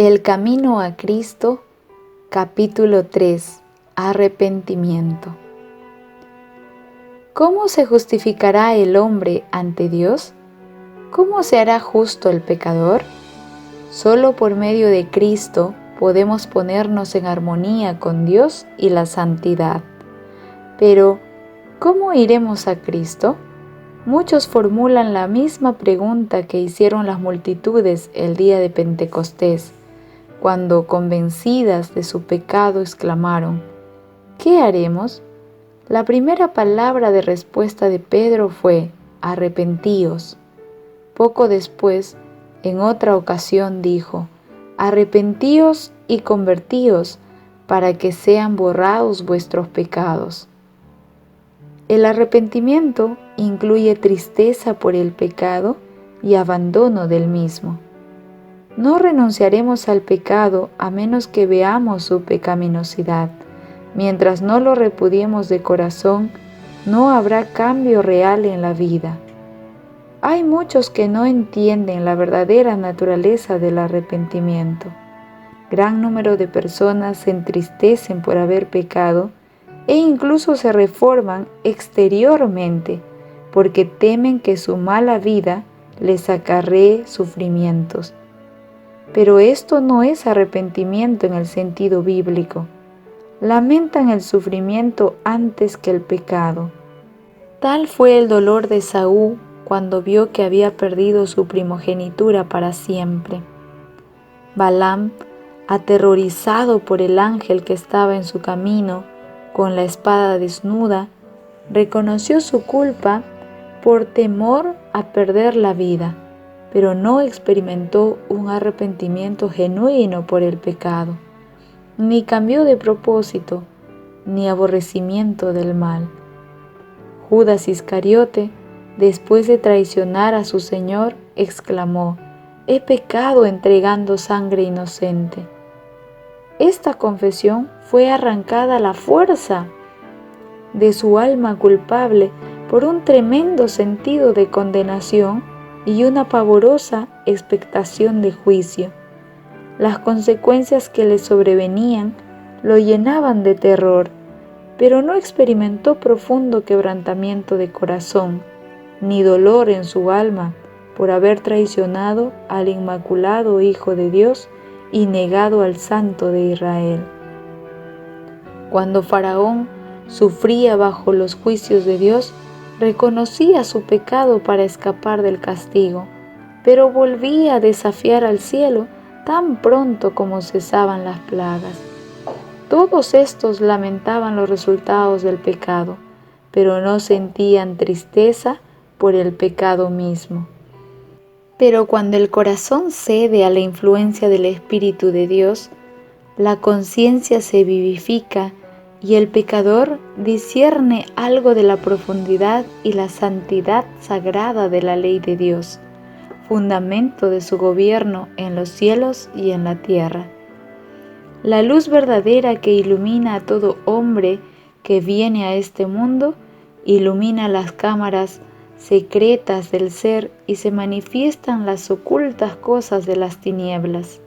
El camino a Cristo, capítulo 3. Arrepentimiento. ¿Cómo se justificará el hombre ante Dios? ¿Cómo se hará justo el pecador? Solo por medio de Cristo podemos ponernos en armonía con Dios y la santidad. Pero, ¿cómo iremos a Cristo? Muchos formulan la misma pregunta que hicieron las multitudes el día de Pentecostés, cuando, convencidas de su pecado, exclamaron: ¿qué haremos? La primera palabra de respuesta de Pedro fue: arrepentíos. Poco después, en otra ocasión dijo: arrepentíos y convertíos, para que sean borrados vuestros pecados. El arrepentimiento incluye tristeza por el pecado y abandono del mismo. No renunciaremos al pecado a menos que veamos su pecaminosidad. Mientras no lo repudiemos de corazón, no habrá cambio real en la vida. Hay muchos que no entienden la verdadera naturaleza del arrepentimiento. Gran número de personas se entristecen por haber pecado e incluso se reforman exteriormente porque temen que su mala vida les acarree sufrimientos. Pero esto no es arrepentimiento en el sentido bíblico. Lamentan el sufrimiento antes que el pecado. Tal fue el dolor de Saúl cuando vio que había perdido su primogenitura para siempre. Balaam, aterrorizado por el ángel que estaba en su camino con la espada desnuda, reconoció su culpa por temor a perder la vida, pero no experimentó un arrepentimiento genuino por el pecado, ni cambió de propósito, ni aborrecimiento del mal. Judas Iscariote, después de traicionar a su Señor, exclamó: «He pecado entregando sangre inocente». Esta confesión fue arrancada a la fuerza de su alma culpable por un tremendo sentido de condenación y una pavorosa expectación de juicio. Las consecuencias que le sobrevenían lo llenaban de terror, pero no experimentó profundo quebrantamiento de corazón, ni dolor en su alma por haber traicionado al inmaculado Hijo de Dios y negado al Santo de Israel. Cuando Faraón sufría bajo los juicios de Dios, reconocía su pecado para escapar del castigo, pero volvía a desafiar al cielo tan pronto como cesaban las plagas. Todos estos lamentaban los resultados del pecado, pero no sentían tristeza por el pecado mismo. Pero cuando el corazón cede a la influencia del Espíritu de Dios, la conciencia se vivifica y el pecador discierne algo de la profundidad y la santidad sagrada de la ley de Dios, fundamento de su gobierno en los cielos y en la tierra. La luz verdadera que ilumina a todo hombre que viene a este mundo, ilumina las cámaras secretas del ser y se manifiestan las ocultas cosas de las tinieblas.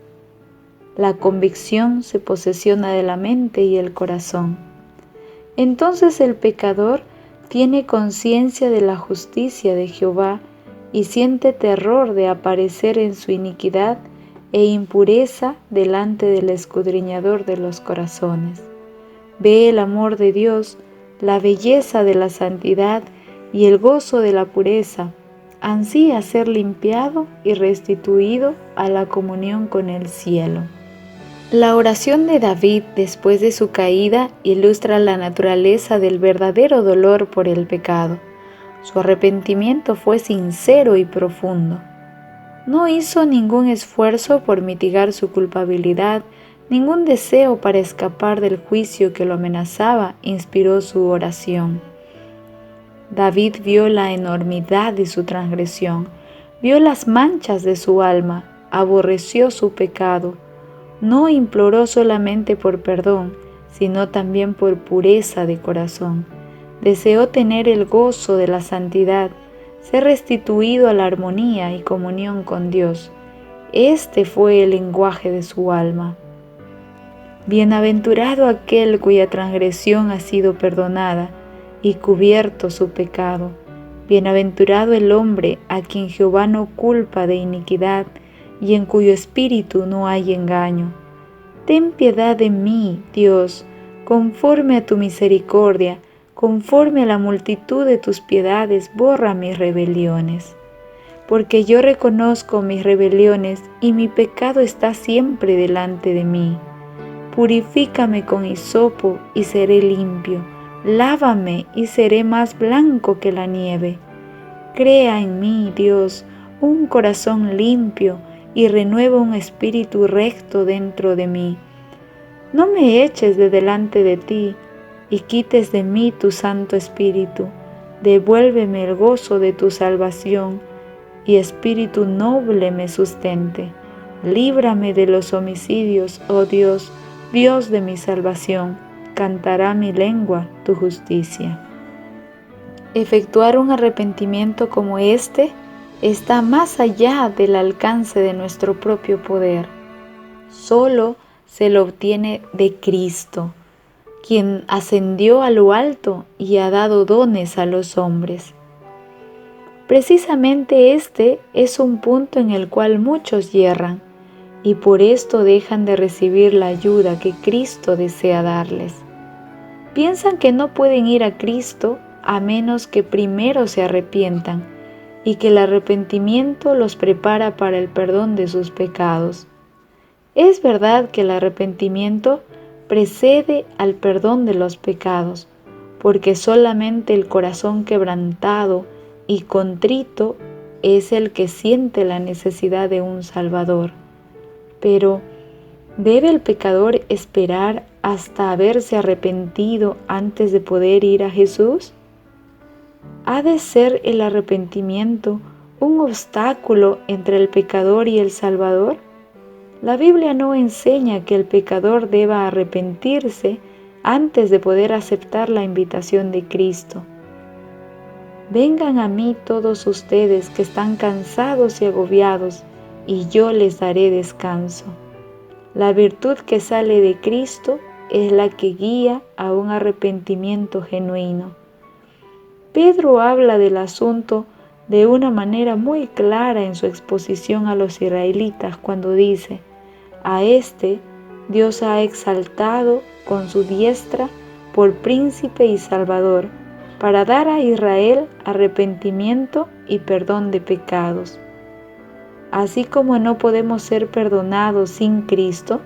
La convicción se posesiona de la mente y el corazón. Entonces el pecador tiene conciencia de la justicia de Jehová y siente terror de aparecer en su iniquidad e impureza delante del escudriñador de los corazones. Ve el amor de Dios, la belleza de la santidad y el gozo de la pureza, ansía ser limpiado y restituido a la comunión con el cielo. La oración de David después de su caída ilustra la naturaleza del verdadero dolor por el pecado. Su arrepentimiento fue sincero y profundo. No hizo ningún esfuerzo por mitigar su culpabilidad, ningún deseo para escapar del juicio que lo amenazaba inspiró su oración. David vio la enormidad de su transgresión, vio las manchas de su alma, aborreció su pecado. No imploró solamente por perdón, sino también por pureza de corazón. Deseó tener el gozo de la santidad, ser restituido a la armonía y comunión con Dios, Este fue el lenguaje de su alma. Bienaventurado aquel cuya transgresión ha sido perdonada y cubierto su pecado. Bienaventurado el hombre a quien Jehová no culpa de iniquidad y en cuyo espíritu no hay engaño. Ten piedad de mí, Dios, conforme a tu misericordia, conforme a la multitud de tus piedades, borra mis rebeliones. Porque yo reconozco mis rebeliones y mi pecado está siempre delante de mí. Purifícame con hisopo y seré limpio. Lávame y seré más blanco que la nieve. Crea en mí, Dios, un corazón limpio y renueva un espíritu recto dentro de mí. No me eches de delante de ti y quites de mí tu Santo Espíritu. Devuélveme el gozo de tu salvación y espíritu noble me sustente. Líbrame de los homicidios, oh Dios, Dios de mi salvación. Cantará mi lengua tu justicia. Efectuar un arrepentimiento como este está más allá del alcance de nuestro propio poder. Solo se lo obtiene de Cristo, quien ascendió a lo alto y ha dado dones a los hombres. Precisamente este es un punto en el cual muchos yerran y por esto dejan de recibir la ayuda que Cristo desea darles. Piensan que no pueden ir a Cristo a menos que primero se arrepientan y que el arrepentimiento los prepara para el perdón de sus pecados. Es verdad que el arrepentimiento precede al perdón de los pecados, porque solamente el corazón quebrantado y contrito es el que siente la necesidad de un Salvador. Pero, ¿debe el pecador esperar hasta haberse arrepentido antes de poder ir a Jesús? ¿Ha de ser el arrepentimiento un obstáculo entre el pecador y el Salvador? La Biblia no enseña que el pecador deba arrepentirse antes de poder aceptar la invitación de Cristo. Vengan a mí todos ustedes que están cansados y agobiados, y yo les daré descanso. La virtud que sale de Cristo es la que guía a un arrepentimiento genuino. Pedro habla del asunto de una manera muy clara en su exposición a los israelitas cuando dice: a este Dios ha exaltado con su diestra por príncipe y salvador, para dar a Israel arrepentimiento y perdón de pecados. Así como no podemos ser perdonados sin Cristo,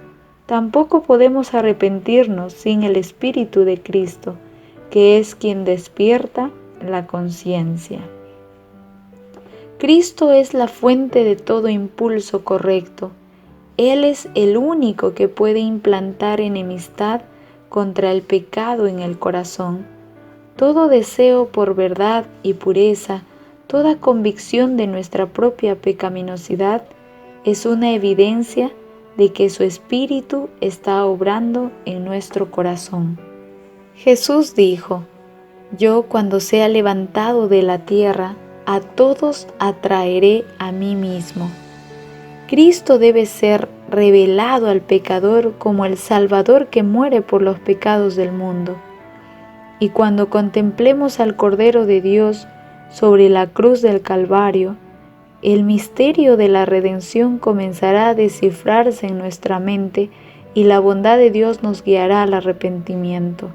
tampoco podemos arrepentirnos sin el Espíritu de Cristo, que es quien despierta la conciencia. Cristo es la fuente de todo impulso correcto. Él es el único que puede implantar enemistad contra el pecado en el corazón. Todo deseo por verdad y pureza, toda convicción de nuestra propia pecaminosidad es una evidencia de que su Espíritu está obrando en nuestro corazón. Jesús dijo: yo cuando sea levantado de la tierra, a todos atraeré a mí mismo. Cristo debe ser revelado al pecador como el Salvador que muere por los pecados del mundo. Y cuando contemplemos al Cordero de Dios sobre la cruz del Calvario, el misterio de la redención comenzará a descifrarse en nuestra mente y la bondad de Dios nos guiará al arrepentimiento.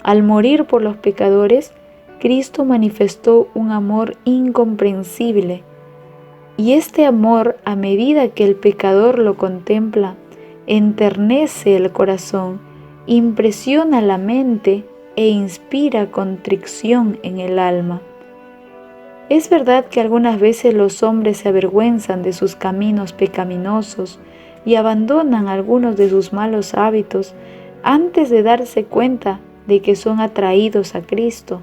Al morir por los pecadores, Cristo manifestó un amor incomprensible, y este amor, a medida que el pecador lo contempla, enternece el corazón, impresiona la mente e inspira contrición en el alma. Es verdad que algunas veces los hombres se avergüenzan de sus caminos pecaminosos y abandonan algunos de sus malos hábitos antes de darse cuenta de que son atraídos a Cristo.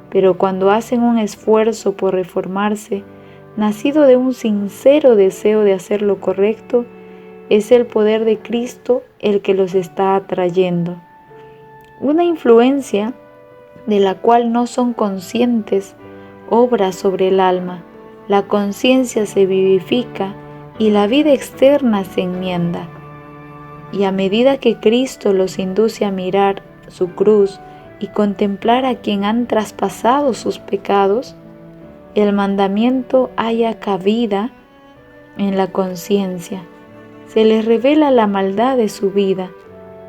Pero cuando hacen un esfuerzo por reformarse, nacido de un sincero deseo de hacer lo correcto, es el poder de Cristo el que los está atrayendo. Una influencia de la cual no son conscientes obra sobre el alma. La conciencia se vivifica y la vida externa se enmienda. Y a medida que Cristo los induce a mirar su cruz y contemplar a quien han traspasado sus pecados, el mandamiento halla cabida en la conciencia. Se les revela la maldad de su vida,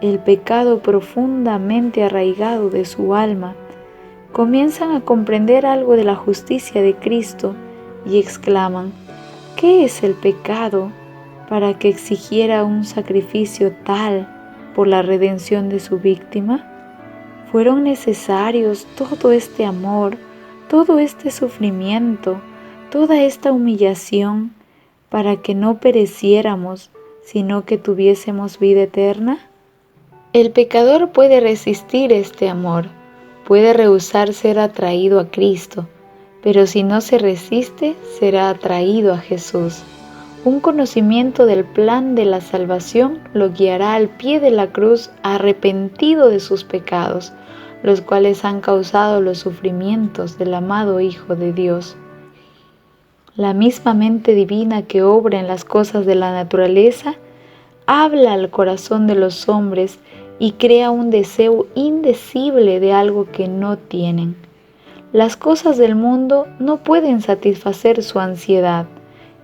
el pecado profundamente arraigado de su alma. Comienzan a comprender algo de la justicia de Cristo y exclaman: ¿qué es el pecado para que exigiera un sacrificio tal por la redención de su víctima? ¿Fueron necesarios todo este amor, todo este sufrimiento, toda esta humillación para que no pereciéramos, sino que tuviésemos vida eterna? El pecador puede resistir este amor, puede rehusar ser atraído a Cristo, pero si no se resiste, será atraído a Jesús. Un conocimiento del plan de la salvación lo guiará al pie de la cruz arrepentido de sus pecados, los cuales han causado los sufrimientos del amado Hijo de Dios. La misma mente divina que obra en las cosas de la naturaleza habla al corazón de los hombres y crea un deseo indecible de algo que no tienen. Las cosas del mundo no pueden satisfacer su ansiedad.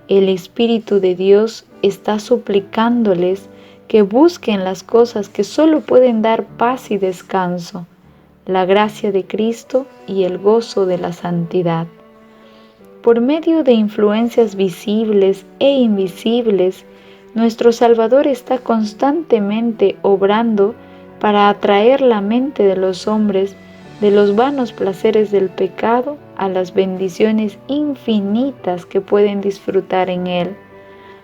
El Espíritu de Dios está suplicándoles que busquen las cosas que solo pueden dar paz y descanso, la gracia de Cristo y el gozo de la santidad. Por medio de influencias visibles e invisibles, nuestro Salvador está constantemente obrando para atraer la mente de los hombres de los vanos placeres del pecado a las bendiciones infinitas que pueden disfrutar en Él.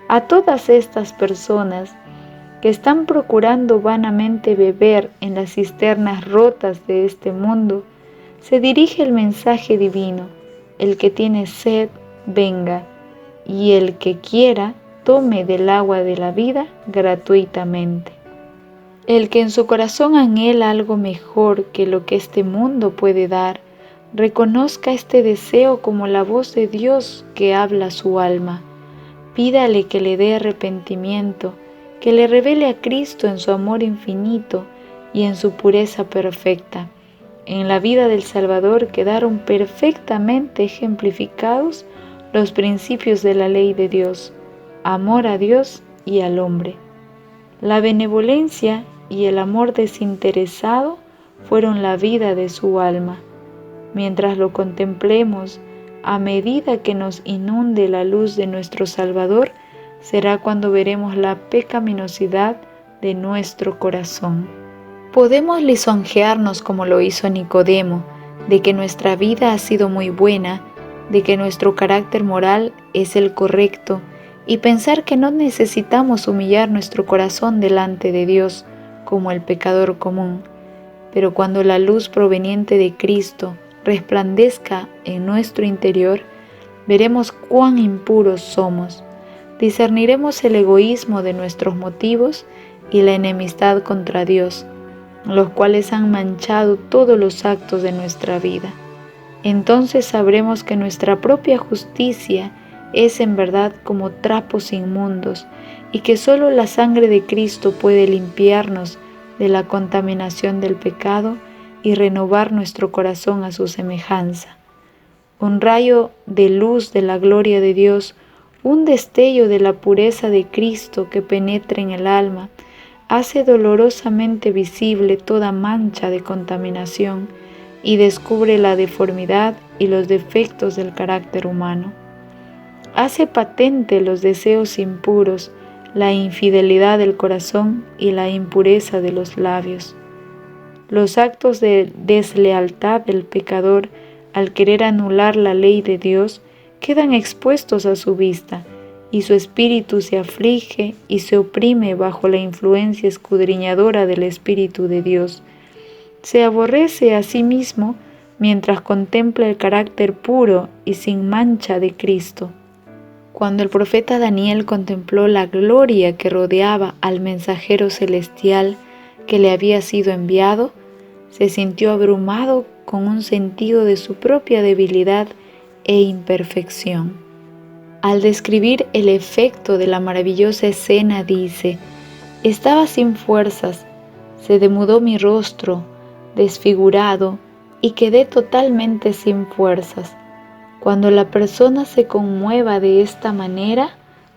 A todas estas personas que están procurando vanamente beber en las cisternas rotas de este mundo, se dirige el mensaje divino: el que tiene sed, venga, y el que quiera, tome del agua de la vida gratuitamente. El que en su corazón anhela algo mejor que lo que este mundo puede dar, reconozca este deseo como la voz de Dios que habla a su alma. Pídale que le dé arrepentimiento, que le revele a Cristo en su amor infinito y en su pureza perfecta. En la vida del Salvador quedaron perfectamente ejemplificados los principios de la ley de Dios: amor a Dios y al hombre. La benevolencia y el amor desinteresado fueron la vida de su alma. Mientras lo contemplemos, a medida que nos inunde la luz de nuestro Salvador, será cuando veremos la pecaminosidad de nuestro corazón. Podemos lisonjearnos como lo hizo Nicodemo, de que nuestra vida ha sido muy buena, de que nuestro carácter moral es el correcto, y pensar que no necesitamos humillar nuestro corazón delante de Dios como el pecador común. Pero cuando la luz proveniente de Cristo resplandezca en nuestro interior, veremos cuán impuros somos. Discerniremos el egoísmo de nuestros motivos y la enemistad contra Dios, los cuales han manchado todos los actos de nuestra vida. Entonces sabremos que nuestra propia justicia es en verdad como trapos inmundos y que solo la sangre de Cristo puede limpiarnos de la contaminación del pecado y renovar nuestro corazón a su semejanza. Un rayo de luz de la gloria de Dios, un destello de la pureza de Cristo que penetra en el alma, hace dolorosamente visible toda mancha de contaminación y descubre la deformidad y los defectos del carácter humano. Hace patente los deseos impuros, la infidelidad del corazón y la impureza de los labios. Los actos de deslealtad del pecador al querer anular la ley de Dios quedan expuestos a su vista, y su espíritu se aflige y se oprime bajo la influencia escudriñadora del Espíritu de Dios. Se aborrece a sí mismo mientras contempla el carácter puro y sin mancha de Cristo. Cuando el profeta Daniel contempló la gloria que rodeaba al mensajero celestial que le había sido enviado, se sintió abrumado con un sentido de su propia debilidad e imperfección. Al describir el efecto de la maravillosa escena dice: estaba sin fuerzas, se demudó mi rostro, desfigurado, y quedé totalmente sin fuerzas. Cuando la persona se conmueva de esta manera,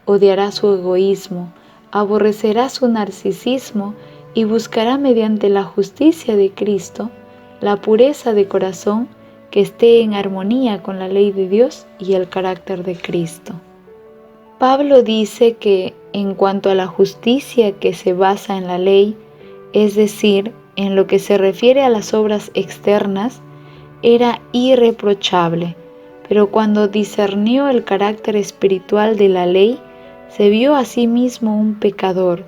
odiará su egoísmo, aborrecerá su narcisismo y buscará mediante la justicia de Cristo la pureza de corazón que esté en armonía con la ley de Dios y el carácter de Cristo. Pablo dice que en cuanto a la justicia que se basa en la ley, es decir, en lo que se refiere a las obras externas, era irreprochable, pero cuando discernió el carácter espiritual de la ley, se vio a sí mismo un pecador.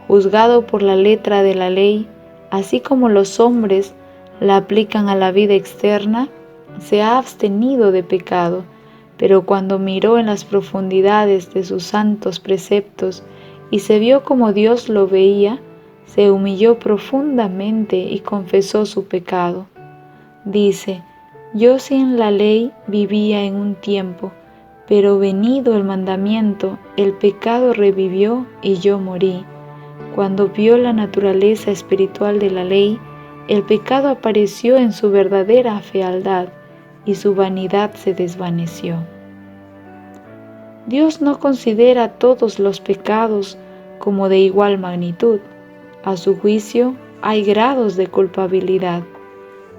Juzgado por la letra de la ley, así como los hombres la aplican a la vida externa, se ha abstenido de pecado, pero cuando miró en las profundidades de sus santos preceptos y se vio como Dios lo veía, se humilló profundamente y confesó su pecado. Dice: yo sin la ley vivía en un tiempo, pero venido el mandamiento, el pecado revivió y yo morí. Cuando vio la naturaleza espiritual de la ley, el pecado apareció en su verdadera fealdad y su vanidad se desvaneció. Dios no considera todos los pecados como de igual magnitud. A su juicio hay grados de culpabilidad,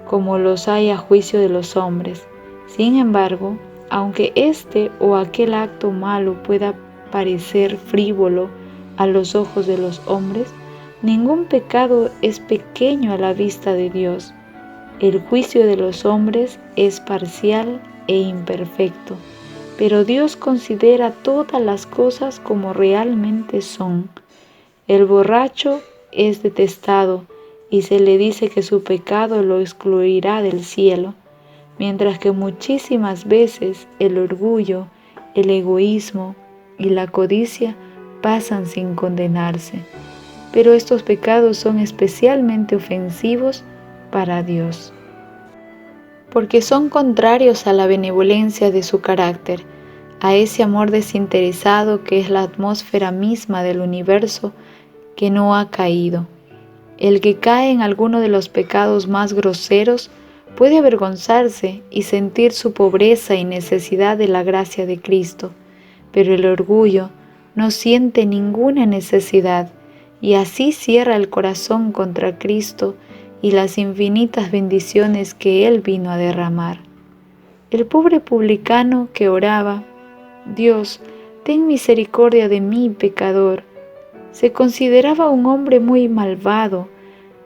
como los hay a juicio de los hombres. Sin embargo, aunque este o aquel acto malo pueda parecer frívolo a los ojos de los hombres, ningún pecado es pequeño a la vista de Dios. El juicio de los hombres es parcial e imperfecto, pero Dios considera todas las cosas como realmente son. El borracho es detestado y se le dice que su pecado lo excluirá del cielo, mientras que muchísimas veces el orgullo, el egoísmo y la codicia pasan sin condenarse. Pero estos pecados son especialmente ofensivos para Dios, porque son contrarios a la benevolencia de su carácter, a ese amor desinteresado que es la atmósfera misma del universo que no ha caído. El que cae en alguno de los pecados más groseros puede avergonzarse y sentir su pobreza y necesidad de la gracia de Cristo, pero el orgullo no siente ninguna necesidad y así cierra el corazón contra Cristo y las infinitas bendiciones que Él vino a derramar. El pobre publicano que oraba: Dios, ten misericordia de mí, pecador, se consideraba un hombre muy malvado,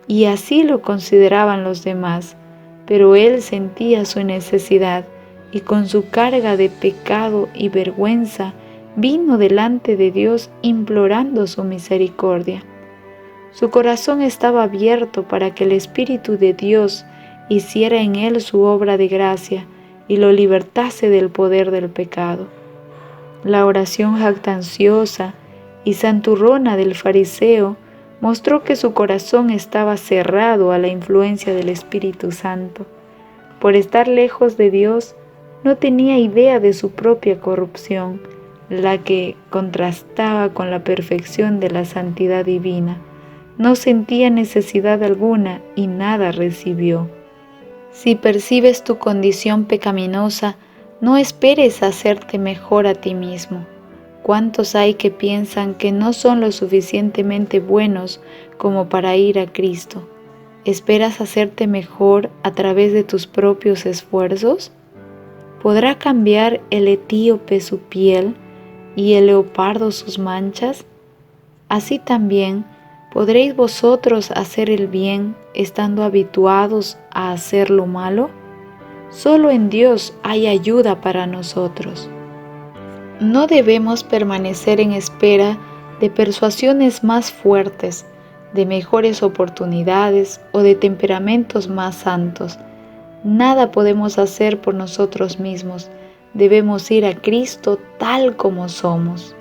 y así lo consideraban los demás, pero él sentía su necesidad y con su carga de pecado y vergüenza vino delante de Dios implorando su misericordia. Su corazón estaba abierto para que el Espíritu de Dios hiciera en él su obra de gracia y lo libertase del poder del pecado. La oración jactanciosa y santurrona del fariseo mostró que su corazón estaba cerrado a la influencia del Espíritu Santo. Por estar lejos de Dios, no tenía idea de su propia corrupción, la que contrastaba con la perfección de la santidad divina. No sentía necesidad alguna y nada recibió. Si percibes tu condición pecaminosa, no esperes hacerte mejor a ti mismo. ¿Cuántos hay que piensan que no son lo suficientemente buenos como para ir a Cristo? ¿Esperas hacerte mejor a través de tus propios esfuerzos? ¿Podrá cambiar el etíope su piel y el leopardo sus manchas? Así también, ¿podréis vosotros hacer el bien estando habituados a hacer lo malo? Solo en Dios hay ayuda para nosotros. No debemos permanecer en espera de persuasiones más fuertes, de mejores oportunidades o de temperamentos más santos. Nada podemos hacer por nosotros mismos. Debemos ir a Cristo tal como somos.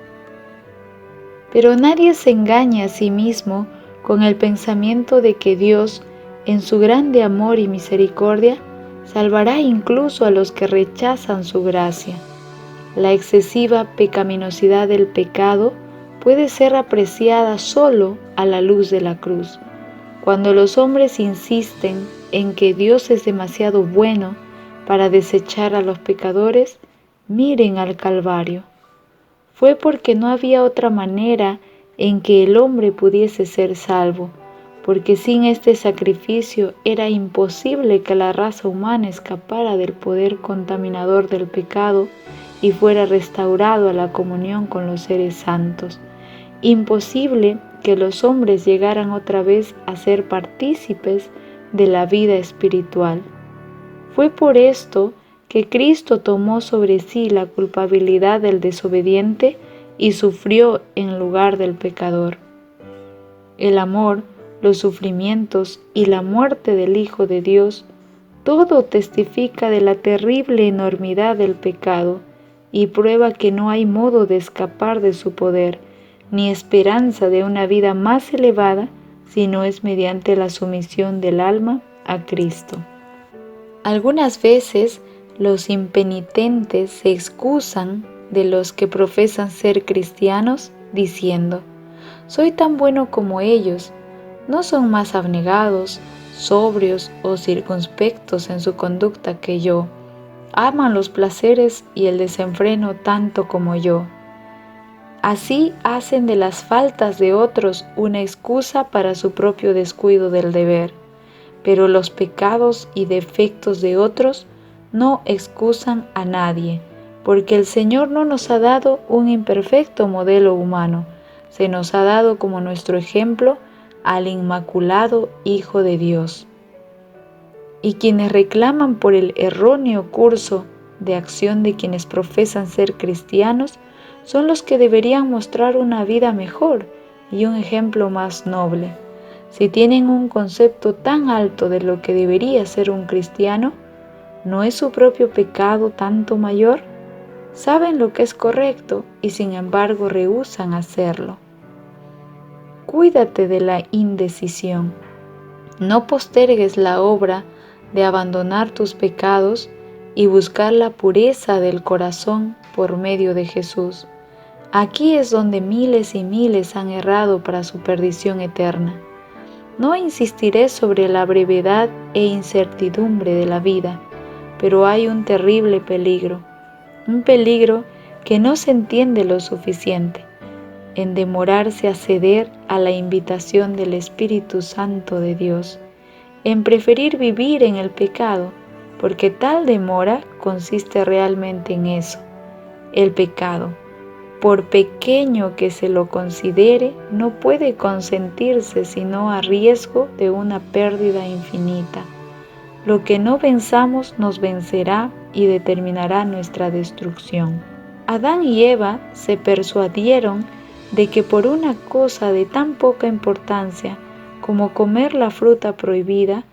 Pero nadie se engaña a sí mismo con el pensamiento de que Dios, en su grande amor y misericordia, salvará incluso a los que rechazan su gracia. La excesiva pecaminosidad del pecado puede ser apreciada solo a la luz de la cruz. Cuando los hombres insisten en que Dios es demasiado bueno para desechar a los pecadores, miren al Calvario. Fue porque no había otra manera en que el hombre pudiese ser salvo, porque sin este sacrificio era imposible que la raza humana escapara del poder contaminador del pecado y fuera restaurado a la comunión con los seres santos. Imposible que los hombres llegaran otra vez a ser partícipes de la vida espiritual. Fue por esto que Cristo tomó sobre sí la culpabilidad del desobediente y sufrió en lugar del pecador. El amor, los sufrimientos y la muerte del Hijo de Dios, todo testifica de la terrible enormidad del pecado y prueba que no hay modo de escapar de su poder, ni esperanza de una vida más elevada si no es mediante la sumisión del alma a Cristo. Algunas veces los impenitentes se excusan de los que profesan ser cristianos diciendo: soy tan bueno como ellos, no son más abnegados, sobrios o circunspectos en su conducta que yo, aman los placeres y el desenfreno tanto como yo. Así hacen de las faltas de otros una excusa para su propio descuido del deber, pero los pecados y defectos de otros no excusan a nadie, porque el Señor no nos ha dado un imperfecto modelo humano, se nos ha dado como nuestro ejemplo al Inmaculado Hijo de Dios. Y quienes reclaman por el erróneo curso de acción de quienes profesan ser cristianos son los que deberían mostrar una vida mejor y un ejemplo más noble. Si tienen un concepto tan alto de lo que debería ser un cristiano, ¿no es su propio pecado tanto mayor? Saben lo que es correcto y sin embargo rehúsan hacerlo. Cuídate de la indecisión. No postergues la obra de abandonar tus pecados y buscar la pureza del corazón por medio de Jesús. Aquí es donde miles y miles han errado para su perdición eterna. No insistiré sobre la brevedad e incertidumbre de la vida, pero hay un terrible peligro, un peligro que no se entiende lo suficiente, en demorarse a ceder a la invitación del Espíritu Santo de Dios, en preferir vivir en el pecado, porque tal demora consiste realmente en eso, el pecado. Por pequeño que se lo considere, no puede consentirse sino a riesgo de una pérdida infinita. Lo que no venzamos nos vencerá y determinará nuestra destrucción. Adán y Eva se persuadieron de que por una cosa de tan poca importancia como comer la fruta prohibida,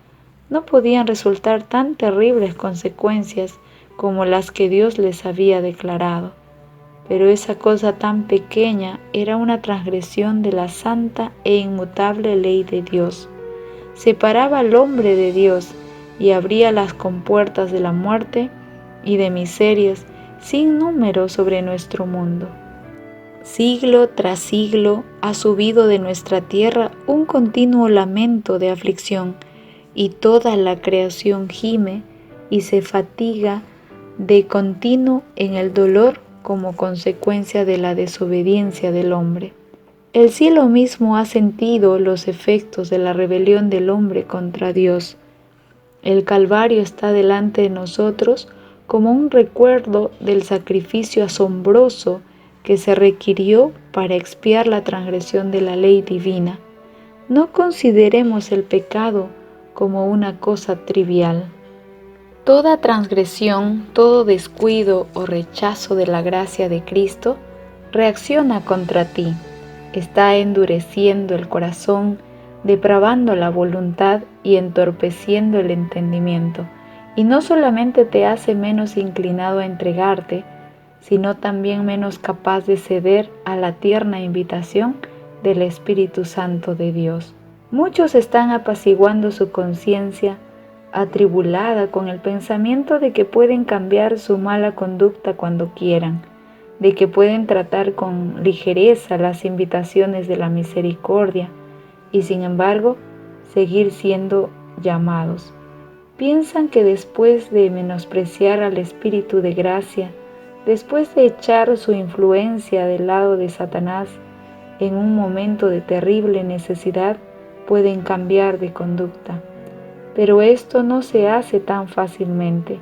no podían resultar tan terribles consecuencias como las que Dios les había declarado. Pero esa cosa tan pequeña era una transgresión de la santa e inmutable ley de Dios. Separaba al hombre de Dios y abría las compuertas de la muerte y de miserias sin número sobre nuestro mundo. Siglo tras siglo ha subido de nuestra tierra un continuo lamento de aflicción, y toda la creación gime y se fatiga de continuo en el dolor como consecuencia de la desobediencia del hombre. El cielo mismo ha sentido los efectos de la rebelión del hombre contra Dios. El Calvario está delante de nosotros como un recuerdo del sacrificio asombroso que se requirió para expiar la transgresión de la ley divina. No consideremos el pecado como una cosa trivial. Toda transgresión, todo descuido o rechazo de la gracia de Cristo reacciona contra ti, está endureciendo el corazón, depravando la voluntad y entorpeciendo el entendimiento, y no solamente te hace menos inclinado a entregarte, sino también menos capaz de ceder a la tierna invitación del Espíritu Santo de Dios. Muchos están apaciguando su conciencia atribulada con el pensamiento de que pueden cambiar su mala conducta cuando quieran, de que pueden tratar con ligereza las invitaciones de la misericordia y sin embargo seguir siendo llamados. Piensan que después de menospreciar al Espíritu de gracia, después de echar su influencia del lado de Satanás, en un momento de terrible necesidad pueden cambiar de conducta. Pero esto no se hace tan fácilmente.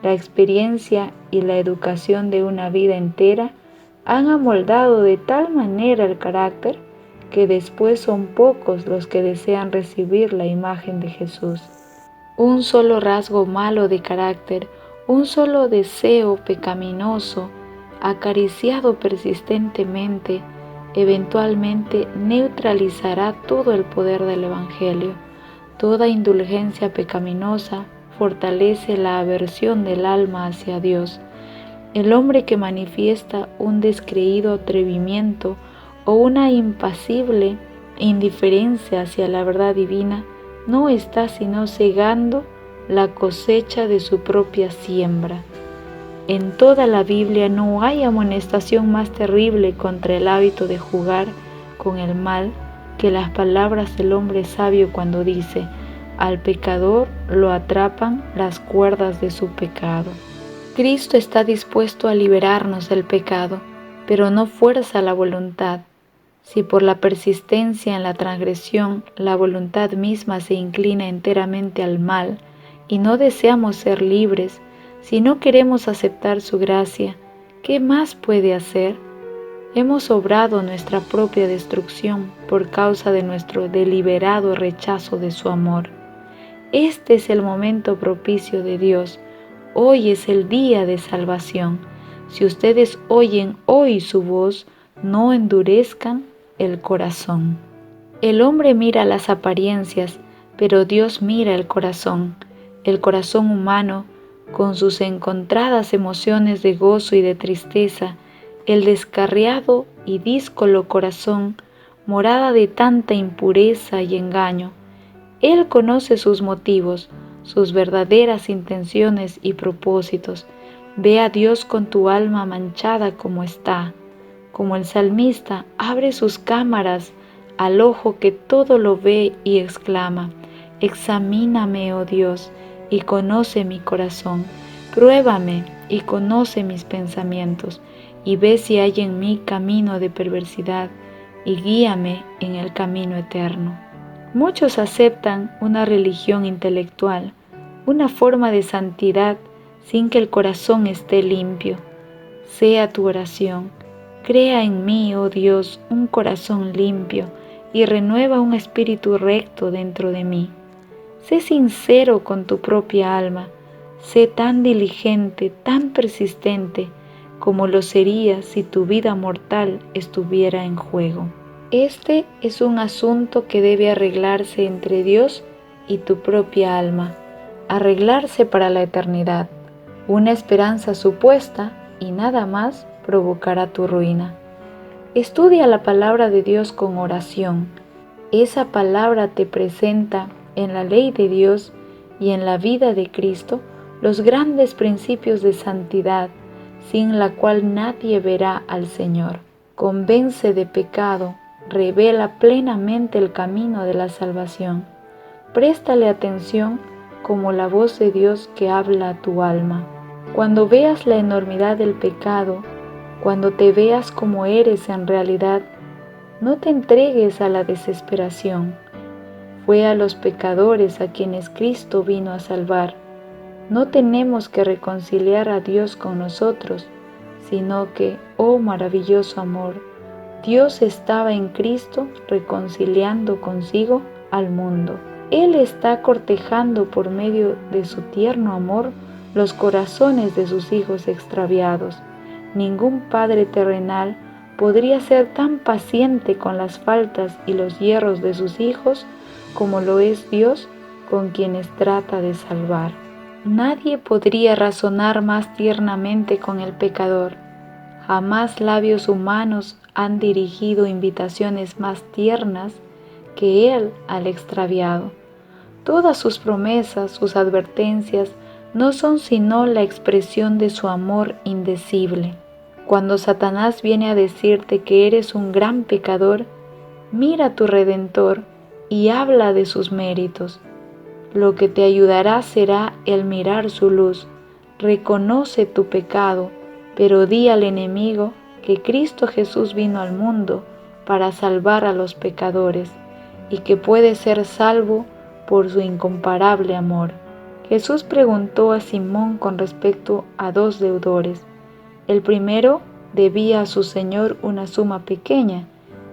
La experiencia y la educación de una vida entera han amoldado de tal manera el carácter que después son pocos los que desean recibir la imagen de Jesús. Un solo rasgo malo de carácter, un solo deseo pecaminoso, acariciado persistentemente, eventualmente neutralizará todo el poder del Evangelio. Toda indulgencia pecaminosa fortalece la aversión del alma hacia Dios. El hombre que manifiesta un descreído atrevimiento o una impasible indiferencia hacia la verdad divina no está sino cegando la cosecha de su propia siembra. En toda la Biblia no hay amonestación más terrible contra el hábito de jugar con el mal que las palabras del hombre sabio cuando dice: al pecador lo atrapan las cuerdas de su pecado. Cristo está dispuesto a liberarnos del pecado, pero no fuerza la voluntad. Si por la persistencia en la transgresión la voluntad misma se inclina enteramente al mal y no deseamos ser libres, si no queremos aceptar su gracia, ¿qué más puede hacer? Hemos obrado nuestra propia destrucción por causa de nuestro deliberado rechazo de su amor. Este es el momento propicio de Dios. Hoy es el día de salvación. Si ustedes oyen hoy su voz, no endurezcan el corazón. El hombre mira las apariencias, pero Dios mira el corazón humano, con sus encontradas emociones de gozo y de tristeza, el descarriado y díscolo corazón, morada de tanta impureza y engaño. Él conoce sus motivos, sus verdaderas intenciones y propósitos. Ve a Dios con tu alma manchada como está. Como el salmista, abre sus cámaras al ojo que todo lo ve y exclama: examíname, oh Dios, y conoce mi corazón. Pruébame y conoce mis pensamientos, y ve si hay en mí camino de perversidad, y guíame en el camino eterno. Muchos aceptan una religión intelectual, una forma de santidad sin que el corazón esté limpio. Sea tu oración: crea en mí, oh Dios, un corazón limpio y renueva un espíritu recto dentro de mí. Sé sincero con tu propia alma, sé tan diligente, tan persistente, como lo serías si tu vida mortal estuviera en juego. Este es un asunto que debe arreglarse entre Dios y tu propia alma, arreglarse para la eternidad. Una esperanza supuesta y nada más provocará tu ruina. Estudia la palabra de Dios con oración. Esa palabra te presenta en la ley de Dios y en la vida de Cristo los grandes principios de santidad, sin la cual nadie verá al Señor. Convence de pecado, revela plenamente el camino de la salvación. Préstale atención como la voz de Dios que habla a tu alma. Cuando veas la enormidad del pecado, cuando te veas como eres en realidad, no te entregues a la desesperación. Fue a los pecadores a quienes Cristo vino a salvar. No tenemos que reconciliar a Dios con nosotros, sino que, oh maravilloso amor, Dios estaba en Cristo reconciliando consigo al mundo. Él está cortejando por medio de su tierno amor los corazones de sus hijos extraviados. Ningún padre terrenal podría ser tan paciente con las faltas y los yerros de sus hijos como lo es Dios con quienes trata de salvar. Nadie podría razonar más tiernamente con el pecador. Jamás labios humanos han dirigido invitaciones más tiernas que Él al extraviado. Todas sus promesas, sus advertencias, no son sino la expresión de su amor indecible. Cuando Satanás viene a decirte que eres un gran pecador, mira a tu Redentor y habla de sus méritos. Lo que te ayudará será el mirar su luz. Reconoce tu pecado, pero di al enemigo que Cristo Jesús vino al mundo para salvar a los pecadores y que puede ser salvo por su incomparable amor. Jesús preguntó a Simón con respecto a 2 deudores. El primero debía a su Señor una suma pequeña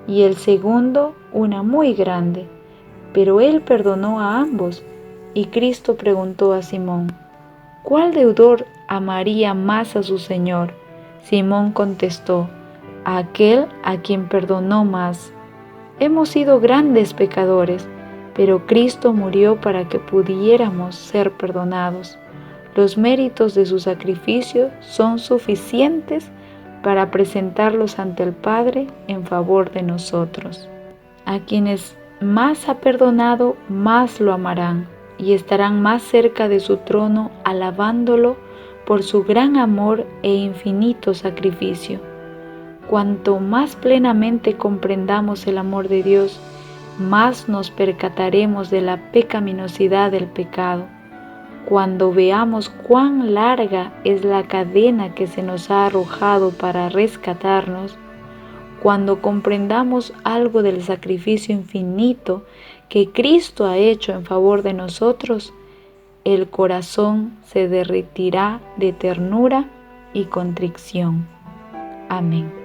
y el segundo una muy grande, pero él perdonó a ambos. Y Cristo preguntó a Simón: ¿cuál deudor amaría más a su Señor? Simón contestó: a aquel a quien perdonó más. Hemos sido grandes pecadores, pero Cristo murió para que pudiéramos ser perdonados. Los méritos de su sacrificio son suficientes para presentarlos ante el Padre en favor de nosotros. A quienes más ha perdonado, más lo amarán y estarán más cerca de su trono alabándolo por su gran amor e infinito sacrificio. Cuanto más plenamente comprendamos el amor de Dios, más nos percataremos de la pecaminosidad del pecado. Cuando veamos cuán larga es la cadena que se nos ha arrojado para rescatarnos, cuando comprendamos algo del sacrificio infinito que Cristo ha hecho en favor de nosotros, el corazón se derretirá de ternura y contrición. Amén.